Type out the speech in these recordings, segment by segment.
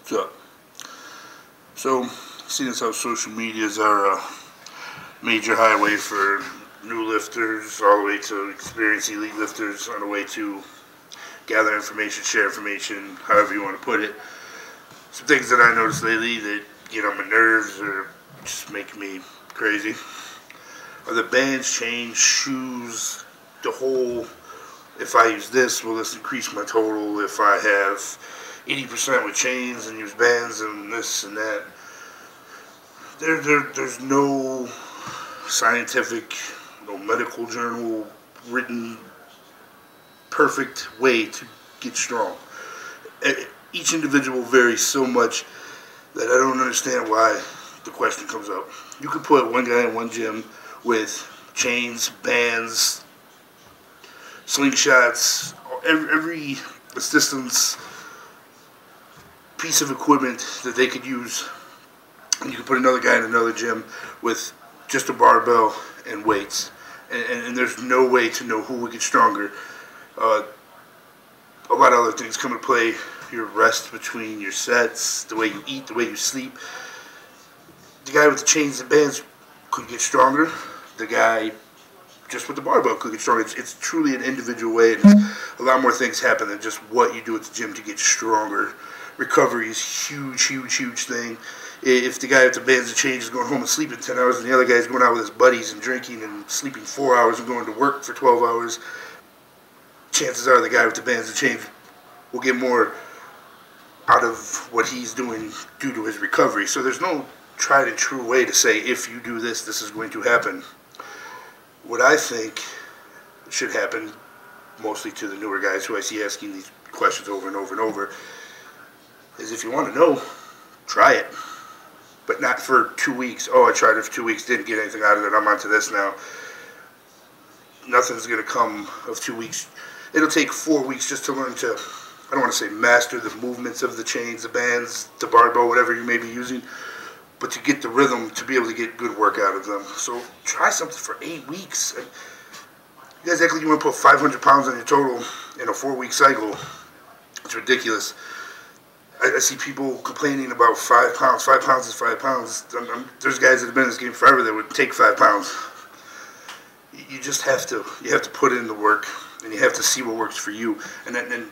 What's up? So, seeing as how social medias are a major highway for new lifters all the way to experienced elite lifters on the way to gather information, share information, however you want to put it. Some things that I noticed lately that get on my nerves or just make me crazy are the bands, chains, shoes, the whole, if I use this, will this increase my total? If I have 80% with chains and use bands and this and that. There's no scientific, no medical journal written perfect way to get strong. Each individual varies so much that I don't understand why the question comes up. You could put one guy in one gym with chains, bands, slingshots, every assistance piece of equipment that they could use, and you could put another guy in another gym with just a barbell and weights, and there's no way to know who would get stronger. A lot of other things come into play: your rest between your sets, the way you eat, the way you sleep. The guy with the chains and bands could get stronger. The guy just with the barbell could get stronger. It's truly an individual way, and a lot more things happen than just what you do at the gym to get stronger. Recovery is huge thing. If the guy with the bands and chains is going home and sleeping 10 hours and the other guy is going out with his buddies and drinking and sleeping 4 hours and going to work for 12 hours, chances are the guy with the bands and chains will get more out of what he's doing due to his recovery. So there's no tried and true way to say, if you do this, this is going to happen. What I think should happen, mostly to the newer guys who I see asking these questions over and over and over, is if you want to know, try it. But not for 2 weeks. Oh, I tried it for 2 weeks, didn't get anything out of it, I'm onto this now. Nothing's going to come of 2 weeks. It'll take 4 weeks just to learn to, I don't want to say master the movements of the chains, the bands, the barbell, whatever you may be using, but to get the rhythm, to be able to get good work out of them. So try something for 8 weeks. You guys act like you want to put 500 pounds on your total in a 4-week cycle. It's ridiculous. I see people complaining about 5 pounds. 5 pounds is 5 pounds. There's guys that have been in this game forever that would take 5 pounds. You just have to. You have to put in the work, and you have to see what works for you. And then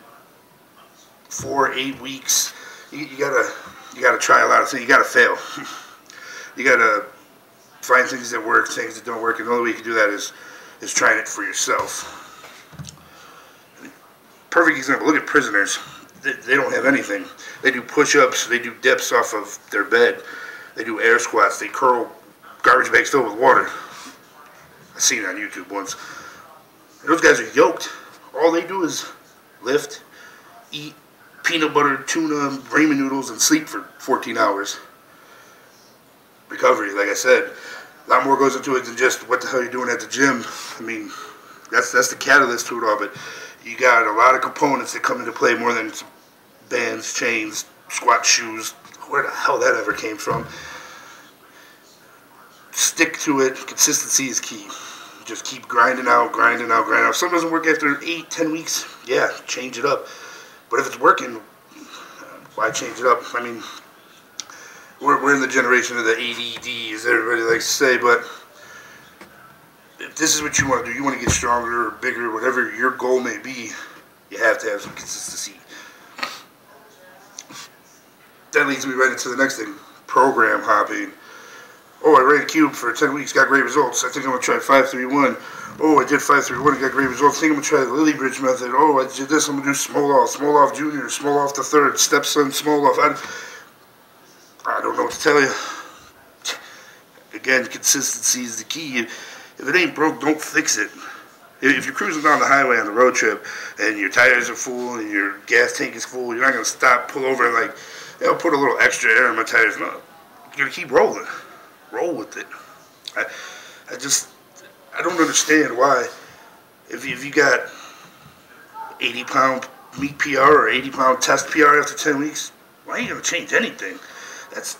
4, 8 weeks, you gotta try a lot of things. You gotta fail. You gotta find things that work, things that don't work, and the only way you can do that is trying it for yourself. Perfect example. Look at prisoners. They don't have anything. They do push-ups, they do dips off of their bed, they do air squats, they curl garbage bags filled with water. I've seen it on YouTube once. And those guys are yoked. All they do is lift, eat peanut butter, tuna, ramen noodles, and sleep for 14 hours. Recovery, like I said, a lot more goes into it than just what the hell you're doing at the gym. I mean, that's the catalyst to it all, but you got a lot of components that come into play more than bands, chains, squat shoes, where the hell that ever came from. Stick to it. Consistency is key. Just keep grinding out. If something doesn't work after 8, 10 weeks, yeah, change it up. But if it's working, why change it up? I mean, we're in the generation of the ADD, as everybody likes to say, but if this is what you want to do, you want to get stronger or bigger, whatever your goal may be, you have to have some consistency. That leads me right into the next thing, program hopping. Oh, I ran a cube for 10 weeks, got great results. I think I'm going to try 5-3-1. Oh, I did 5-3-1 and got great results. I think I'm going to try the Lily Bridge method. Oh, I did this, I'm going to do Smoloff Jr., Smoloff the third, stepson Smoloff. I don't know what to tell you. Again, consistency is the key. If it ain't broke, don't fix it. If you're cruising down the highway on the road trip and your tires are full and your gas tank is full, you're not going to stop, pull over, and like, I'll put a little extra air in my tires. No, you're going to keep rolling. Roll with it. I don't understand why, if you got 80-pound meet PR or 80-pound test PR after 10 weeks, why ain't you going to change anything? Let's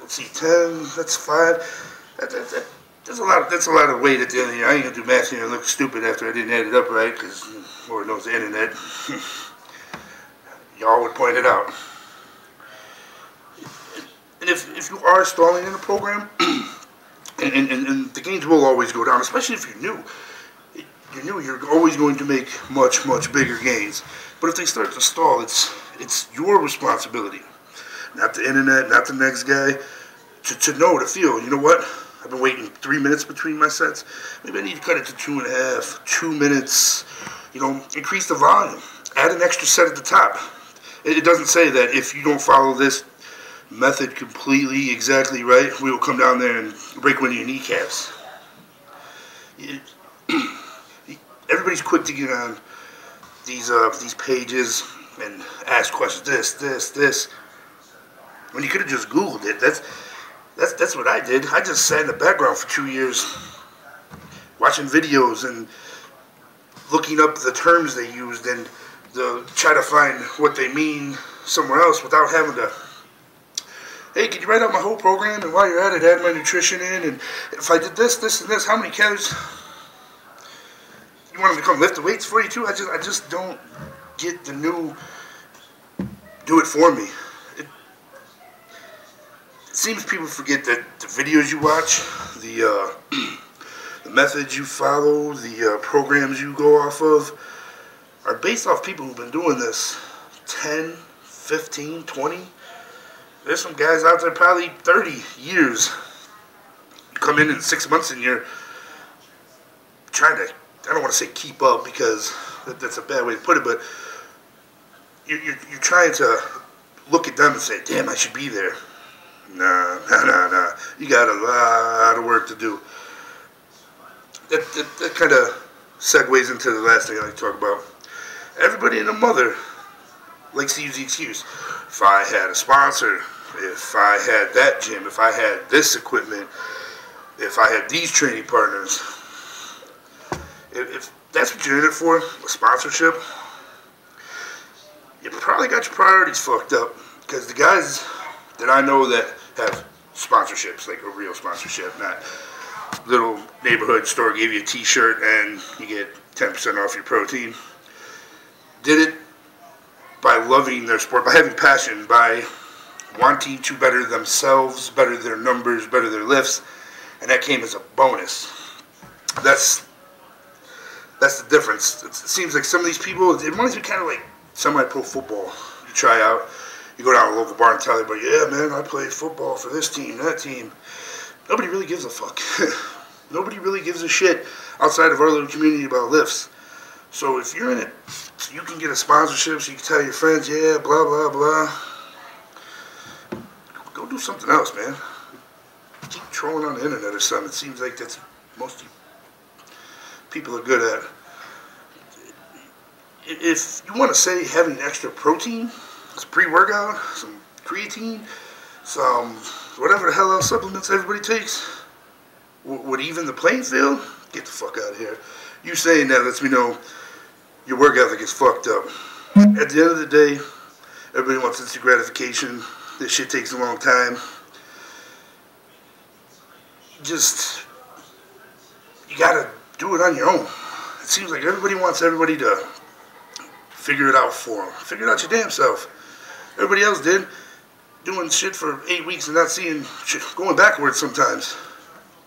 see, 10, that's 5. That's a lot of weight at the end of the year. I ain't going to do math here and look stupid after I didn't add it up right, because Lord knows the internet. Y'all would point it out. if you are stalling in a program, and the gains will always go down, especially if you're new. You're always going to make much bigger gains. But if they start to stall, it's your responsibility, not the internet, not the next guy, to know, to feel, you know what? I've been waiting 3 minutes between my sets. Maybe I need to cut it to 2.5, 2 minutes. Increase the volume. Add an extra set at the top. It doesn't say that if you don't follow this method completely exactly right, we will come down there and break one of your kneecaps. Everybody's quick to get on these pages and ask questions. This. When you could have just Googled it. That's what I did. I just sat in the background for 2 years, watching videos and looking up the terms they used and try to find what they mean somewhere else without having to. Hey, can you write out my whole program, and while you're at it, add my nutrition in, and if I did this, and this, how many calories? You want them to come lift the weights for you too? I just don't get the new do it for me. It seems people forget that the videos you watch, the methods you follow, the programs you go off of are based off people who've been doing this 10, 15, 20. There's some guys out there probably 30 years. You come in 6 months and you're trying to, I don't want to say keep up because that's a bad way to put it, but you're trying to look at them and say, damn, I should be there. Nah. You got a lot of work to do. That kind of segues into the last thing I like to talk about. Everybody and their mother likes to use the excuse. If I had a sponsor, if I had that gym, if I had this equipment, if I had these training partners, if that's what you're in it for, a sponsorship, you probably got your priorities fucked up. Because the guys that I know that have sponsorships, like a real sponsorship, not little neighborhood store gave you a t-shirt and you get 10% off your protein, did it by loving their sport, by having passion, by wanting to better themselves, better their numbers, better their lifts, and that came as a bonus. That's the difference. It seems like some of these people, it reminds me kind of like semi-pro football. You try out, you go down to a local bar and tell everybody, yeah, man, I play football for this team, that team. Nobody really gives a fuck. Nobody really gives a shit outside of our little community about lifts. So if you're in it, you can get a sponsorship, so you can tell your friends, yeah, blah, blah, blah. Go do something else, man. Keep trolling on the internet or something. It seems like that's most people are good at. If you want to say having extra protein, some pre-workout, some creatine, some whatever the hell else supplements everybody takes, would even the playing field, get the fuck out of here. You saying that lets me know your work ethic is fucked up. At the end of the day, everybody wants instant gratification. This shit takes a long time. You gotta do it on your own. It seems like everybody wants everybody to figure it out for them. Figure it out your damn self. Everybody else did. Doing shit for 8 weeks and not seeing shit, going backwards sometimes.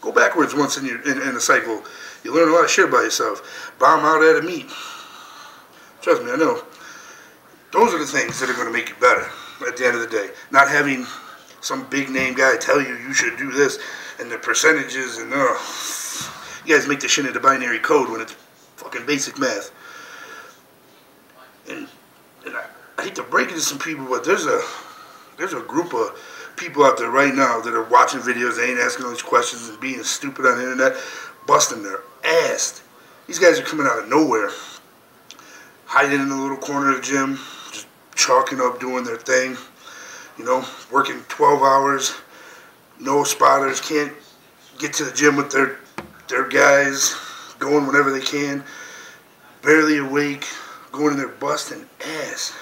Go backwards once in a cycle. You learn a lot of shit about yourself. Bomb out at a meet. Trust me, I know. Those are the things that are going to make you better at the end of the day. Not having some big name guy tell you should do this and the percentages and you guys make this shit into binary code when it's fucking basic math. And I hate to break it to some people, but there's a group of people out there right now that are watching videos, they ain't asking all these questions and being stupid on the internet, busting their ass. These guys are coming out of nowhere, hiding in the little corner of the gym, just chalking up, doing their thing, working 12 hours, no spotters, can't get to the gym with their guys, going whenever they can, barely awake, going in there busting ass.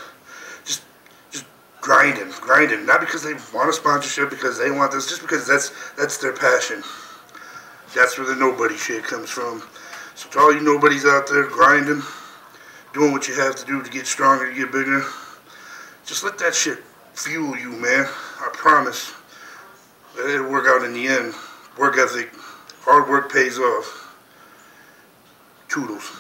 Grinding, not because they want a sponsorship, because they want this, just because that's their passion. That's where the nobody shit comes from. So to all you nobodies out there grinding, doing what you have to do to get stronger, to get bigger, just let that shit fuel you, man. I promise. it'll work out in the end. Work ethic, hard work pays off. Toodles.